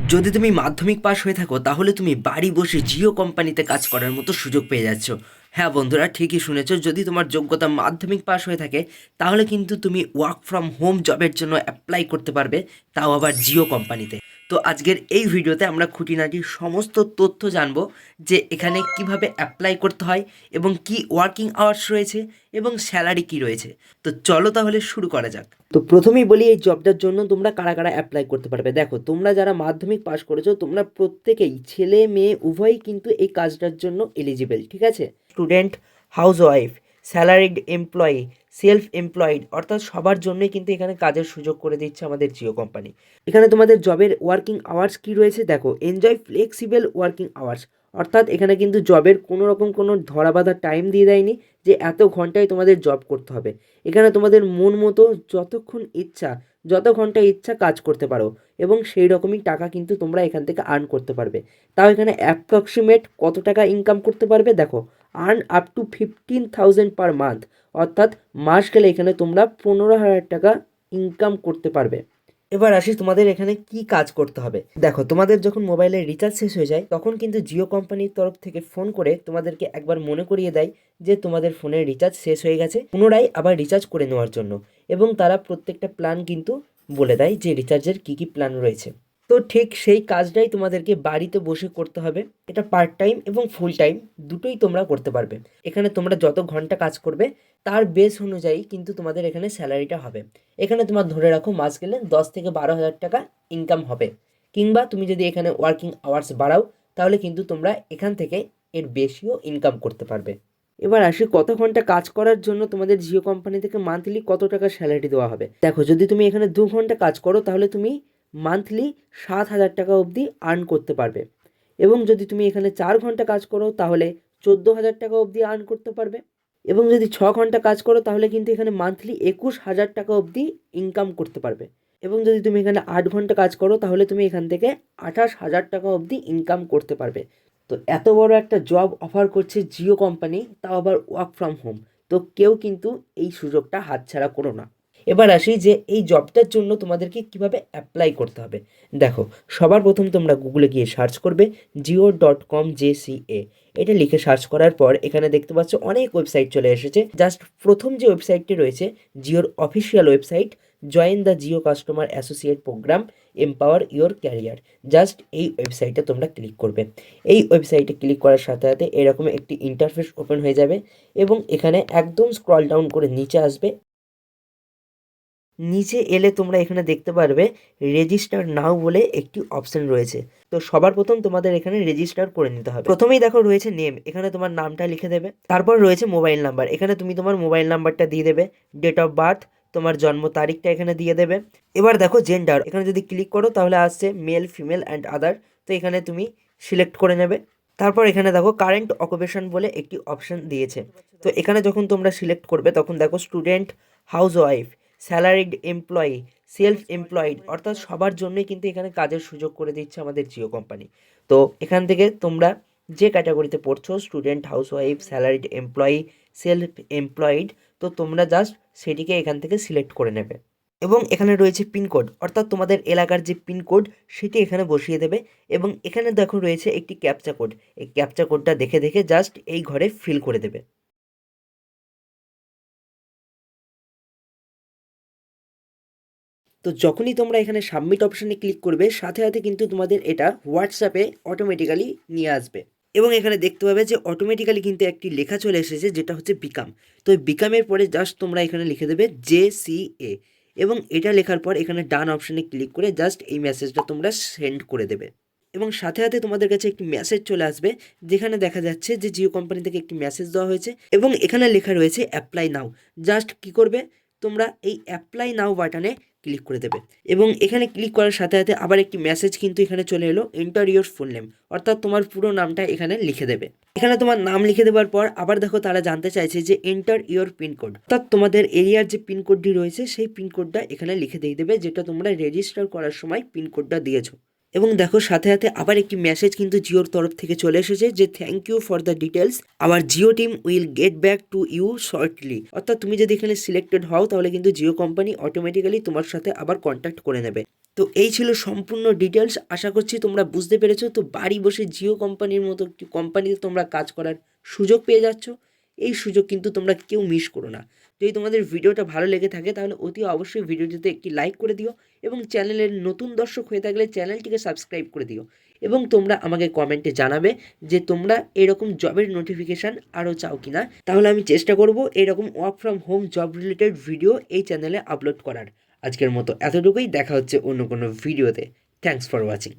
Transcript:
যদি তুমি মাধ্যমিক পাশ হয়ে থাকো তাহলে তুমি বাড়ি বসে জিও কোম্পানিতে কাজ করার মতো সুযোগ পেয়ে যাচ্ছ। হ্যাঁ বন্ধুরা, ঠিকই শুনেছো, যদি তোমার যোগ্যতা মাধ্যমিক পাশ হয়ে থাকে তাহলে কিন্তু তুমি ওয়ার্ক ফ্রম হোম জবের জন্য অ্যাপ্লাই করতে পারবে, তাও আবার জিও কোম্পানিতে। তো আজকের এই ভিডিওতে আমরা খুঁটিনাটি সমস্ত তথ্য জানবো যে এখানে কিভাবে অ্যাপ্লাই করতে হয় এবং কি ওয়ার্কিং আওয়ার্স রয়েছে এবং স্যালারি কি রয়েছে। তো চলো তাহলে শুরু করা যাক। তো প্রথমেই বলি, এই জবটার জন্য তোমরা কারা কারা অ্যাপ্লাই করতে পারবে। দেখো, তোমরা যারা মাধ্যমিক পাশ করেছো তোমরা প্রত্যেকেই, ছেলে মেয়ে উভয়ই কিন্তু এই কাজটার জন্য এলিজিবল, ঠিক আছে? Student, housewife, salaried employee, self employed, অর্থাৎ সবার জন্যই কিন্তু এখানে কাজের সুযোগ করে দিচ্ছে আমাদের জিও কোম্পানি। এখানে তোমাদের জবের ওয়ার্কিং আওয়ার্স কি রয়েছে দেখো, এনজয় ফ্লেক্সিবল ওয়ার্কিং আওয়ার্স, অর্থাৎ এখানে কিন্তু জবের কোনো রকম কোনো ধরা বাঁধা টাইম দিয়ে দেয়নি যে এত ঘন্টায় তোমাদের জব করতে হবে। এখানে তোমাদের মন মতো যতক্ষণ ইচ্ছা, যত ঘন্টা ইচ্ছা কাজ করতে পারো এবং সেই রকমই টাকা কিন্তু তোমরা এখান থেকে আর্ন করতে পারবে। তাও এখানে অ্যাপ্রক্সিমেট কত টাকা ইনকাম করতে পারবে দেখো, earn up to 15,000 per month, অর্থাৎ মাস গেলে এখানে তোমরা 15,000 টাকা ইনকাম করতে পারবে। এবার আসি তোমাদের এখানে কি কাজ করতে হবে। দেখো, তোমাদের যখন মোবাইলের রিচার্জ শেষ হয়ে যায় তখন কিন্তু জিও কোম্পানির তরফ থেকে ফোন করে তোমাদেরকে একবার মনে করিয়ে দেয় যে তোমাদের ফোনের রিচার্জ শেষ হয়ে গেছে, পুনরায় আবার রিচার্জ করে নেওয়ার জন্য। এবং তারা প্রত্যেকটা প্ল্যান কিন্তু বলে দেয় যে রিচার্জের কী কী প্ল্যান রয়েছে। তো ঠিক সেই কাজটাই তোমাদেরকে বাড়িতে বসে করতে হবে। এটা পার্ট টাইম এবং ফুল টাইম দুটোই তোমরা করতে পারবে। এখানে তোমরা যত ঘন্টা কাজ করবে তার বেস অনুযায়ী কিন্তু তোমাদের এখানে স্যালারিটা হবে। এখানে তোমার ধরে রাখো মাস গেলে 10 থেকে 12 হাজার টাকা ইনকাম হবে। কিংবা তুমি যদি এখানে ওয়ার্কিং আওয়ার্স বাড়াও তাহলে কিন্তু তোমরা এখান থেকে এর বেশিও ইনকাম করতে পারবে। এবার আসি, কত ঘন্টা কাজ করার জন্য তোমাদের জিও কোম্পানি থেকে মান্থলি কত টাকা স্যালারি দেওয়া হবে। দেখো, যদি তুমি এখানে 2 ঘন্টা কাজ করো তাহলে তুমি মান্থলি 7,000 টাকা অবধি আর্ন করতে পারবে। এবং যদি তুমি এখানে 4 ঘন্টা কাজ করো তাহলে 14,000 টাকা অবধি আর্ন করতে পারবে। এবং যদি 6 ঘন্টা কাজ করো তাহলে কিন্তু এখানে মান্থলি 21,000 টাকা অবধি ইনকাম করতে পারবে। এবং যদি তুমি এখানে 8 ঘন্টা কাজ করো তাহলে তুমি এখান থেকে 28,000 টাকা অবধি ইনকাম করতে পারবে। তো এত বড় একটা জব অফার করছে জিও কোম্পানি, তাও আবার ওয়ার্ক ফ্রম হোম। তো কেউ কিন্তু এই সুযোগটা হাতছাড়া করো না। এবার আসি যে এই জবটার জন্য তোমাদেরকে কিভাবে অ্যাপ্লাই করতে হবে। দেখো, সবার প্রথম তোমরা গুগলে গিয়ে সার্চ করবে jio.com JCA। এটা লিখে সার্চ করার পর এখানে দেখতে পাচ্ছ অনেক ওয়েবসাইট চলে এসেছে। জাস্ট প্রথম যে ওয়েবসাইটটি রয়েছে জিওর official website, join the Jio customer associate program, empower your career, just এই ওয়েবসাইটে তোমরা ক্লিক করবে। এই ওয়েবসাইটে ক্লিক করার সাথে সাথে এরকম একটি ইন্টারফেস ওপেন হয়ে যাবে এবং এখানে একদম স্ক্রল ডাউন করে নিচে আসবে। নিচে এলে তোমরা এখানে দেখতে পারবে রেজিস্টার নাও বলে একটি অপশন রয়েছে। তো সবার প্রথম তোমাদের এখানে রেজিস্টার করে নিতে হবে। প্রথমেই দেখো রয়েছে নেম, এখানে তোমার নামটা লিখে দেবে। তারপর রয়েছে মোবাইল নাম্বার, এখানে তুমি তোমার মোবাইল নাম্বারটা দিয়ে দেবে। ডেট অফ বার্থ, তোমার জন্ম তারিখটা এখানে দিয়ে দেবে। এবার দেখো জেন্ডার, এখানে যদি ক্লিক করো তাহলে আসছে মেল, ফিমেল অ্যান্ড আদার। তো এখানে তুমি সিলেক্ট করে নেবে। তারপর এখানে দেখো কারেন্ট অকুপেশন বলে একটি অপশন দিয়েছে। তো এখানে যখন তোমরা সিলেক্ট করবে তখন দেখো student, housewife, salaried employee, self employed, অর্থাৎ সবার জন্যই কিন্তু এখানে কাজের সুযোগ করে দিচ্ছে আমাদের জিও কোম্পানি। তো এখান থেকে তোমরা যে ক্যাটাগরিতে পড়ছো, student, housewife, salaried employee, self employed, তো তোমরা জাস্ট সেটিকে এখান থেকে সিলেক্ট করে নেবে। এবং এখানে রয়েছে পিনকোড, অর্থাৎ তোমাদের এলাকার যে পিনকোড সেটি এখানে বসিয়ে দেবে। এবং এখানে দেখো রয়েছে একটি ক্যাপচা কোড, এই ক্যাপচা কোডটা দেখে দেখে জাস্ট এই ঘরে ফিল করে দেবে। তো যখনই তোমরা এখানে সাবমিট অপশানে ক্লিক করবে সাথে সাথে কিন্তু তোমাদের এটা হোয়াটসঅ্যাপে অটোমেটিক্যালি নিয়ে আসবে। এবং এখানে দেখতে পাবে যে অটোমেটিক্যালি কিন্তু একটি লেখা চলে এসেছে যেটা হচ্ছে বিকাম। তো এই বিকামের পরে জাস্ট তোমরা এখানে লিখে দেবে JCA। এবং এটা লেখার পর এখানে ডান অপশানে ক্লিক করে জাস্ট এই মেসেজটা তোমরা সেন্ড করে দেবে। এবং সাথে সাথে তোমাদের কাছে একটি মেসেজ চলে আসবে যেখানে দেখা যাচ্ছে যে জিও কোম্পানি থেকে একটি মেসেজ দেওয়া হয়েছে এবং এখানে লেখা রয়েছে অ্যাপ্লাই নাও। জাস্ট কি করবে, তোমরা এই অ্যাপ্লাই নাও বাটনে ক্লিক করে দেবে। এবং এখানে ক্লিক করার সাথে সাথে আবার একটি মেসেজ কিন্তু এখানে চলে এলো, এন্টার ইওর ফুল নেম, অর্থাৎ তোমার পুরো নামটা এখানে লিখে দেবে। এখানে তোমার নাম লিখে দেওয়ার পর আবার দেখো তারা জানতে চাইছে যে এন্টার ইওর পিনকোড, অর্থাৎ তোমাদের এরিয়ার যে পিনকোডটি রয়েছে সেই পিনকোডটা এখানে লিখে দিয়ে দেবে যেটা তোমরা রেজিস্টার করার সময় পিনকোডটা দিয়েছো। এবং দেখো সাথে সাথে আবার একটি মেসেজ কিন্তু জিওর তরফ থেকে চলে এসেছে যে thank you for the details, our Jio team will get back to you shortly. অর্থাৎ তুমি যদি এখানে সিলেক্টেড হও তাহলে কিন্তু জিও কোম্পানি অটোমেটিক্যালি তোমার সাথে আবার কন্ট্যাক্ট করে নেবে। তো এই ছিল সম্পূর্ণ ডিটেলস, আশা করছি তোমরা বুঝতে পেরেছো। তো বাড়ি বসে জিও কোম্পানির মতো একটি কোম্পানিতে তোমরা কাজ করার সুযোগ পেয়ে যাচ্ছ, এই সুযোগ কিন্তু তোমরা কেউ মিস করো না। যদি তোমাদের ভিডিওটা ভালো লেগে থাকে তাহলে অতি অবশ্যই ভিডিওটিতে একটি লাইক করে দিও এবং চ্যানেলের নতুন দর্শক হয়ে থাকলে চ্যানেলটিকে সাবস্ক্রাইব করে দিও। এবং তোমরা আমাকে কমেন্টে জানাবে যে তোমরা এরকম জবের নোটিফিকেশান আরও চাও কি না, তাহলে আমি চেষ্টা করব এরকম work from home job related video এই চ্যানেলে আপলোড করার। আজকের মতো এতটুকুই, দেখা হচ্ছে অন্য কোনো ভিডিওতে। Thanks for watching.